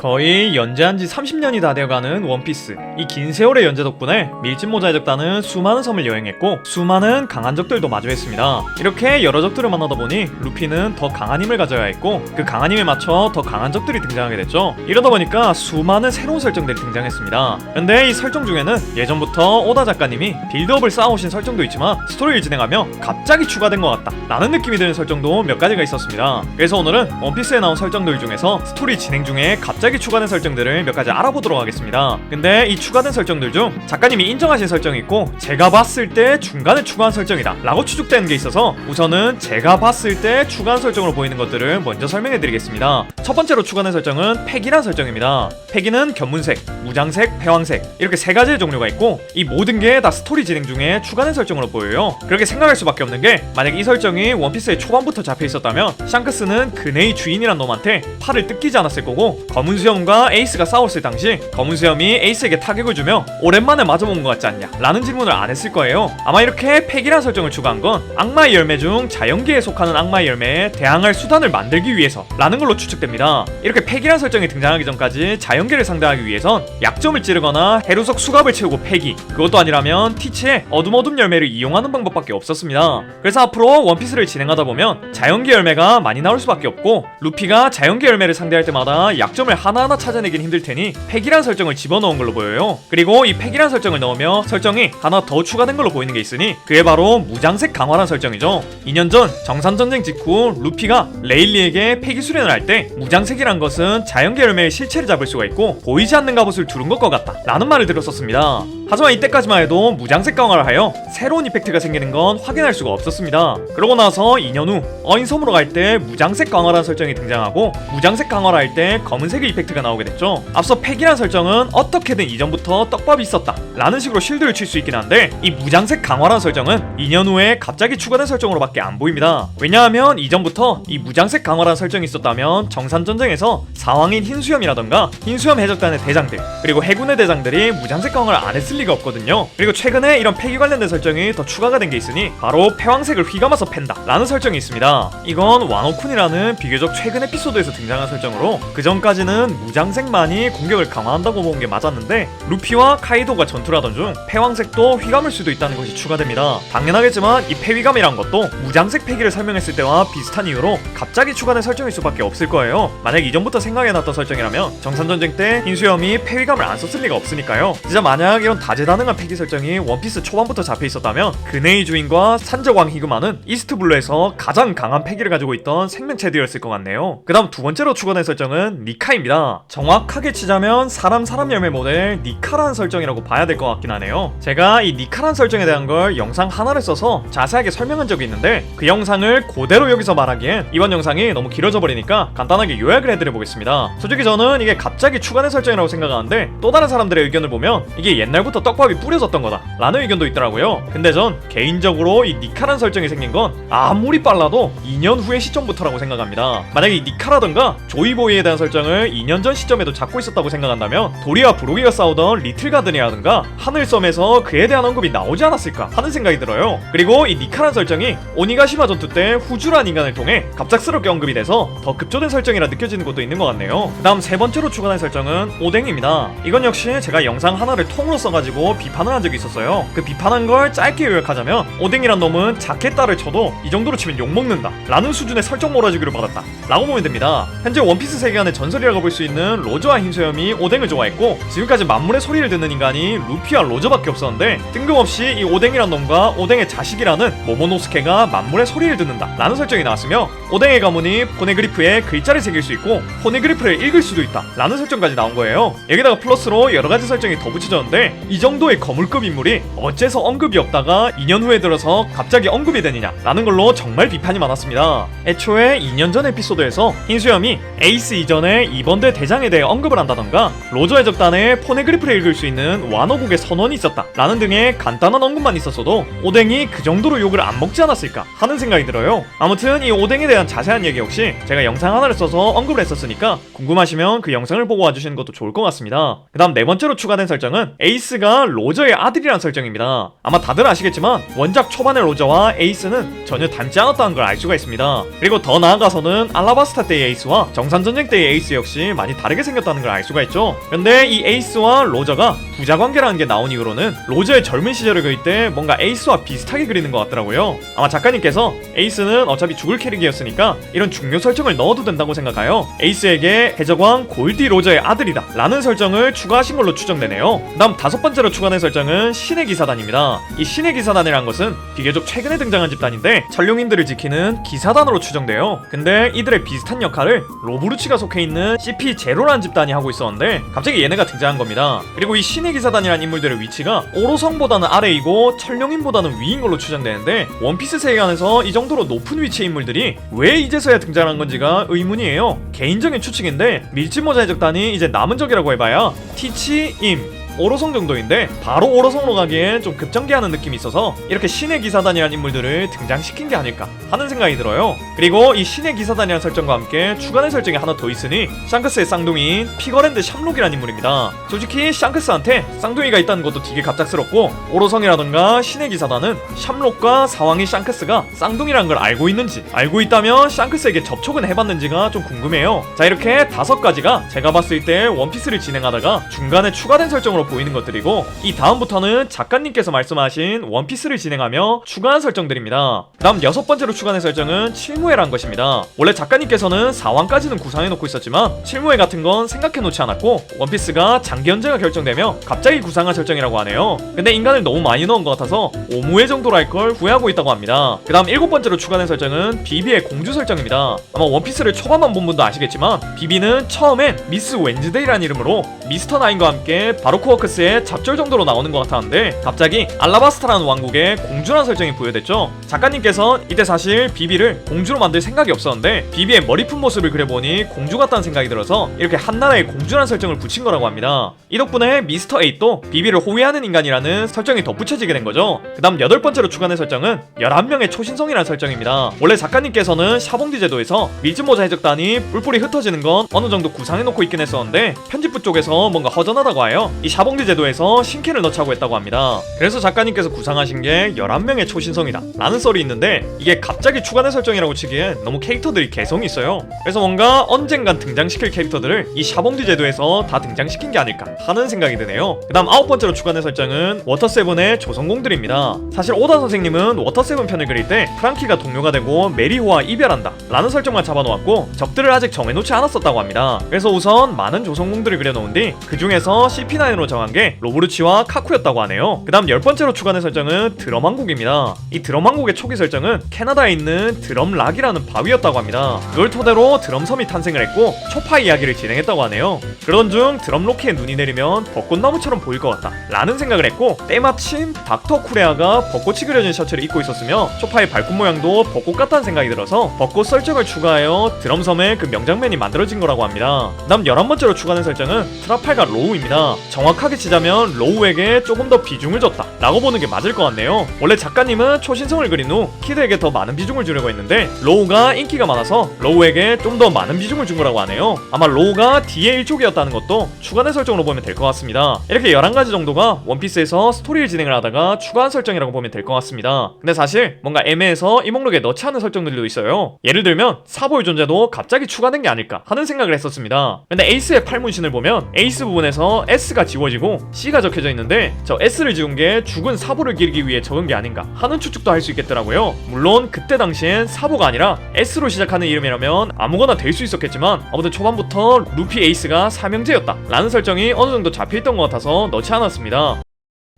거의 연재한 지 30년이 다 되어가는 원피스. 이 긴 세월의 연재 덕분에 밀짚모자의 적단은 수많은 섬을 여행했고 수많은 강한 적들도 마주했습니다. 이렇게 여러 적들을 만나다 보니 루피는 더 강한 힘을 가져야 했고 그 강한 힘에 맞춰 더 강한 적들이 등장하게 됐죠. 이러다 보니까 수많은 새로운 설정들이 등장했습니다. 근데 이 설정 중에는 예전부터 오다 작가님이 빌드업을 쌓아오신 설정도 있지만 스토리를 진행하며 갑자기 추가된 것 같다 라는 느낌이 드는 설정도 몇 가지가 있었습니다. 그래서 오늘은 원피스에 나온 설정들 중에서 스토리 진행 중에 갑자기 추가된 설정들을 몇 가지 알아보도록 하겠습니다. 근데 이 추가된 설정들 중 작가님이 인정하신 설정이 있고 제가 봤을 때 중간에 추가한 설정이다 라고 추측되는 게 있어서 우선은 제가 봤을 때 추가한 설정으로 보이는 것들을 먼저 설명해 드리겠습니다. 첫 번째로 추가된 설정은 팩이란 설정입니다. 팩이는 견문색, 무장색, 패왕색 이렇게 세 가지의 종류가 있고 이 모든 게 다 스토리 진행 중에 추가된 설정으로 보여요. 그렇게 생각할 수밖에 없는 게 만약 이 설정이 원피스의 초반부터 잡혀 있었다면 샹크스는 그네의 주인이란 놈한테 팔을 뜯기지 않았을 거고 검은 수염과 에이스가 싸웠을 당시 검은 수염이 에이스에게 타격을 주며 오랜만에 맞아본 것 같지 않냐 라는 질문을 안 했을 거예요. 아마 이렇게 팩이란 설정을 추가한 건 악마의 열매 중 자연계에 속하는 악마의 열매에 대항할 수단을 만들기 위해서 라는 걸로 추측됩니다. 이렇게 팩이란 설정이 등장하기 전까지 자연계를 상대하기 위해선 약점을 찌르거나 해루석 수갑을 채우고 패기, 그것도 아니라면 티치의 어둠 열매를 이용하는 방법밖에 없었습니다. 그래서 앞으로 원피스를 진행하다 보면 자연계 열매가 많이 나올 수밖에 없고 루피가 자연계 열매를 상대할 때마다 약점을 하나하나 찾아내긴 힘들 테니 팩이란 설정을 집어넣은 걸로 보여요. 그리고 이 팩이란 설정을 넣으며 설정이 하나 더 추가된 걸로 보이는 게 있으니 그게 바로 무장색 강화란 설정이죠. 2년 전 정산전쟁 직후 루피가 레일리에게 팩이 수련을 할 때 무장색이란 것은 자연계 열매의 실체를 잡을 수가 있고 보이지 않는 갑옷을 두른 것 같다 라는 말을 들었었습니다. 하지만 이때까지만 해도 무장색 강화를 하여 새로운 이펙트가 생기는 건 확인할 수가 없었습니다. 그러고 나서 2년 후 어인섬으로 갈 때 무장색 강화라는 설정이 등장하고 무장색 강화를 할 때 검은색의 이펙트가 나오게 됐죠. 앞서 팩이란 설정은 어떻게든 이전부터 떡밥이 있었다 라는 식으로 실드를 칠 수 있긴 한데 이 무장색 강화라는 설정은 2년 후에 갑자기 추가된 설정으로 밖에 안 보입니다. 왜냐하면 이전부터 이 무장색 강화라는 설정이 있었다면 정산전쟁에서 사왕인 흰수염이라던가 흰수염 해적단의 대장들 그리고 해군의 대장들이 무장색 강화를 안 했을 리가 없거든요. 그리고 최근에 이런 팩이 관련된 설정이 더 추가가 된 게 있으니 바로 패왕색을 휘감아서 팬다 라는 설정이 있습니다. 이건 와노쿤이라는 비교적 최근 에피소드에서 등장한 설정으로 그 전까지는 무장색만이 공격을 강화한다고 본 게 맞았는데 루피와 카이도가 전투를 하던 중 패왕색도 휘감을 수도 있다는 것이 추가됩니다. 당연하겠지만 이 패휘감이란 것도 무장색 패기를 설명했을 때와 비슷한 이유로 갑자기 추가된 설정일 수밖에 없을 거예요. 만약 이전부터 생각해놨던 설정이라면 정산전쟁 때 흰수염이 패휘감을 안 썼을 리가 없으니까요. 진짜 만약 이런 다재다능한 패기 설정이 원피스 초반부터 잡혀있었다면 그네의 주인과 산적왕 히그마는 이스트블루에서 가장 강한 패기를 가지고 있던 생명체들이었을 것 같네요. 그 다음 두 번째로 추가된 설정은 니카입니다. 정확하게 치자면 사람 열매 모델 니카라는 설정이라고 봐야 될 것 같긴 하네요. 제가 이 니카라는 설정에 대한 걸 영상 하나를 써서 자세하게 설명한 적이 있는데 그 영상을 그대로 여기서 말하기엔 이번 영상이 너무 길어져 버리니까 간단하게 요약을 해드려보겠습니다. 솔직히 저는 이게 갑자기 추가된 설정이라고 생각하는데 또 다른 사람들의 의견을 보면 이게 옛날부터 떡밥이 뿌려졌던 거다 라는 의견도 있더라고요. 근데 전 개인적으로 이 니카라는 설정이 생긴 건 아무리 빨라도 2년 후의 시점부터라고 생각합니다. 만약에 이 니카라던가 조이보이에 대한 설정을 2년 전 시점에도 잡고 있었다고 생각한다면 도리와 브로기가 싸우던 리틀가든이라든가 하늘섬에서 그에 대한 언급이 나오지 않았을까 하는 생각이 들어요. 그리고 이 니카라는 설정이 오니가시마 전투 때 후주란 인간을 통해 갑작스럽게 언급이 돼서 더 급조된 설정이라 느껴지는 것도 있는 것 같네요. 그 다음 세 번째로 추가된 설정은 오뎅입니다. 이건 역시 제가 영상 하나를 통으로 써가지고 비판을 한 적이 있었어요. 그 비판한 걸 짧게 요약하자면 오뎅이란 놈은 자켓다를 쳐도 이 정도로 치면 욕먹는다 라는 수준의 설정 몰아주기를 받았다 라고 보면 됩니다. 현재 원피스 세계관의 전설이라고 볼 수 있는 로저와 흰수염이 오뎅을 좋아했고 지금까지 만물의 소리를 듣는 인간이 루피와 로저밖에 없었는데 뜬금없이 이 오뎅이란 놈과 오뎅의 자식이라는 모모노스케가 만물의 소리를 듣는다 라는 설정이 나왔으며 오뎅의 가문이 포네그리프에 글자를 새길 수 있고 포네그리프를 읽을 수도 있다 라는 설정까지 나온 거예요. 여기다가 플러스로 여러가지 설정이 더 붙여졌는데 이 정도의 거물급 인물이 어째서 언급이 없다가 2년 후에 들어서 갑자기 언급이 되느냐 라는 걸로 정말 비판이 많았습니다. 애초에 2년 전 에피소드에서 흰수염이 에이스 이전에 이번대 대장에 대해 언급을 한다던가 로저의 적단에 포네그리프를 읽을 수 있는 와노국의 선원이 있었다 라는 등의 간단한 언급만 있었어도 오뎅이 그 정도로 욕을 안 먹지 않았을까 하는 생각이 들어요. 아무튼 이 오뎅에 대한 자세한 얘기 역시 제가 영상 하나를 써서 언급을 했었으니까 궁금하시면 그 영상을 보고 와주시는 것도 좋을 것 같습니다. 그 다음 네 번째로 추가된 설정은 에이스가 에이스가 로저의 아들이란 설정입니다. 아마 다들 아시겠지만 원작 초반의 로저와 에이스는 전혀 닮지 않았다는 걸 알 수가 있습니다. 그리고 더 나아가서는 알라바스타 때의 에이스와 정산전쟁 때의 에이스 역시 많이 다르게 생겼다는 걸 알 수가 있죠. 근데 이 에이스와 로저가 부자관계라는 게 나온 이후로는 로저의 젊은 시절을 그릴 때 뭔가 에이스와 비슷하게 그리는 것 같더라고요. 아마 작가님께서 에이스는 어차피 죽을 캐릭이었으니까 이런 중요 설정을 넣어도 된다고 생각하여 에이스에게 해적왕 골디 로저의 아들이다 라는 설정을 추가하신 걸로 추정되네요. 다음 다섯 번째로 추가된 설정은 신의 기사단입니다. 이 신의 기사단이란 것은 비교적 최근에 등장한 집단인데 천룡인들을 지키는 기사단으로 추정돼요. 근데 이들의 비슷한 역할을 로브루치가 속해 있는 CP0라는 집단이 하고 있었는데 갑자기 얘네가 등장한 겁니다. 그리고 이 신의 기사단이란 인물들의 위치가 오로성보다는 아래이고 천룡인보다는 위인 걸로 추정되는데 원피스 세계관에서 이 정도로 높은 위치의 인물들이 왜 이제서야 등장한 건지가 의문이에요. 개인적인 추측인데 밀짚모자 해적단이 이제 남은 적이라고 해봐야 티치, 임, 오로성 정도인데 바로 오로성으로 가기엔 좀 급전개하는 느낌이 있어서 이렇게 신의 기사단이란 인물들을 등장시킨 게 아닐까 하는 생각이 들어요. 그리고 이 신의 기사단이란 설정과 함께 추가된 설정이 하나 더 있으니 샹크스의 쌍둥이인 피거랜드 샴록이란 인물입니다. 솔직히 샹크스한테 쌍둥이가 있다는 것도 되게 갑작스럽고 오로성이라던가 신의 기사단은 샴록과 사왕인 샹크스가 쌍둥이라는 걸 알고 있는지 알고 있다면 샹크스에게 접촉은 해봤는지가 좀 궁금해요. 자, 이렇게 5가지가 제가 봤을 때 원피스를 진행하다가 중간에 추가된 설정으로 보이는 것들이고 이 다음부터는 작가님께서 말씀하신 원피스를 진행하며 추가한 설정들입니다. 다음 6번째로 추가된 설정은 칠무회란 것입니다. 원래 작가님께서는 4왕까지는 구상해놓고 있었지만 칠무회 같은 건 생각해놓지 않았고 원피스가 장기 연재가 결정되며 갑자기 구상한 설정이라고 하네요. 근데 인간을 너무 많이 넣은 것 같아서 5무회 정도로 할 걸 후회하고 있다고 합니다. 그 다음 7번째로 추가된 설정은 비비의 공주 설정입니다. 아마 원피스를 초반만 본 분도 아시겠지만 비비는 처음엔 미스 웬즈데이라는 이름으로 미스터 나인과 함께 바로코 워크스의 잡절 정도로 나오는 것 같았는데 갑자기 알라바스타라는 왕국의 공주라는 설정이 부여됐죠. 작가님께서 이때 사실 비비를 공주로 만들 생각이 없었는데 비비의 머리 푼 모습을 그려보니 공주 같다는 생각이 들어서 이렇게 한나라의 공주라는 설정을 붙인 거라고 합니다. 이 덕분에 미스터 에잇도 비비를 호위하는 인간이라는 설정이 덧붙여지게 된 거죠. 그 다음 8번째로 추가된 설정은 11명의 초신성이라는 설정입니다. 원래 작가님께서는 샤봉디 제도에서 밀짚모자 해적단이 뿔뿔이 흩어지는 건 어느 정도 구상해놓고 있긴 했었는데 편집부 쪽에서 뭔가 허전하다고 하여 이 샤봉디 제도에서 신캐를 넣자고 했다고 합니다. 그래서 작가님께서 구상하신 게 11명의 초신성이다 라는 썰이 있는데 이게 갑자기 추가된 설정이라고 치기엔 너무 캐릭터들이 개성이 있어요. 그래서 뭔가 언젠간 등장시킬 캐릭터들을 이 샤봉디 제도에서 다 등장시킨 게 아닐까 하는 생각이 드네요. 그 다음 9번째로 추가된 설정은 워터7의 조선공들입니다. 사실 오다 선생님은 워터7 편을 그릴 때 프랑키가 동료가 되고 메리호와 이별한다 라는 설정만 잡아놓았고 적들을 아직 정해놓지 않았었다고 합니다. 그래서 우선 많은 조선공들을 그려놓은 뒤 그 중에서 CP9으로 정한 게 로브루치와 카쿠였다고 하네요. 그 다음 10번째로 추가된 설정은 드럼왕국입니다. 이 드럼왕국의 초기 설정은 캐나다에 있는 드럼락이라는 바위였다고 합니다. 그걸 토대로 드럼섬이 탄생을 했고 초파 이야기를 진행했다고 하네요. 그러던 중 드럼로키에 눈이 내리면 벚꽃나무처럼 보일 것 같다 라는 생각을 했고 때마침 닥터 쿠레아가 벚꽃이 그려진 셔츠를 입고 있었으며 초파의 발굽 모양도 벚꽃 같다는 생각이 들어서 벚꽃 설정을 추가하여 드럼섬에 그 명장면이 만들어진 거라고 합니다. 다음 11번째로 추가된 설정은 트라팔과 로우입니다. 정확하게 치자면 로우에게 조금 더 비중을 줬다 라고 보는 게 맞을 것 같네요. 원래 작가님은 초신성을 그린 후 키드에게 더 많은 비중을 주려고 했는데 로우가 인기가 많아서 로우에게 좀 더 많은 비중을 준 거라고 하네요. 아마 로우가 D의 일족이었다는 것도 추가된 설정으로 보면 될 것 같습니다. 이렇게 11가지 정도가 원피스에서 스토리를 진행을 하다가 추가한 설정이라고 보면 될 것 같습니다. 근데 사실 뭔가 애매해서 이 목록에 넣지 않은 설정들도 있어요. 예를 들면 사보의 존재도 갑자기 추가된 게 아닐까 하는 생각을 했었습니다. 근데 에이스의 팔문신을 보면 에이스 부분에서 S가 지워지고 C가 적혀져 있는데 저 S를 지운 게 죽은 사보를 기리기 위해 적은 게 아닌가 하는 추측도 할 수 있겠더라고요. 물론 그때 당시엔 사보가 아니라 S로 시작하는 이름이라면 아무거나 될 수 있었겠지만 아무튼 초반부터 루피 에이스가 삼형제였다 라는 설정이 어느 정도 잡혀있던 것 같아서 넣지 않았습니다.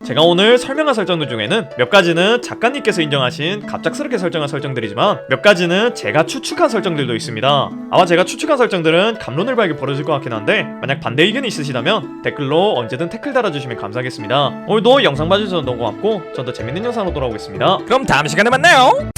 제가 오늘 설명한 설정들 중에는 몇 가지는 작가님께서 인정하신 갑작스럽게 설정한 설정들이지만 몇 가지는 제가 추측한 설정들도 있습니다. 아마 제가 추측한 설정들은 갑론을 발게 벌어질 것 같긴 한데 만약 반대 의견이 있으시다면 댓글로 언제든 태클 달아주시면 감사하겠습니다. 오늘도 영상 봐주셔서 너무 고맙고 전 더 재밌는 영상으로 돌아오겠습니다. 그럼 다음 시간에 만나요.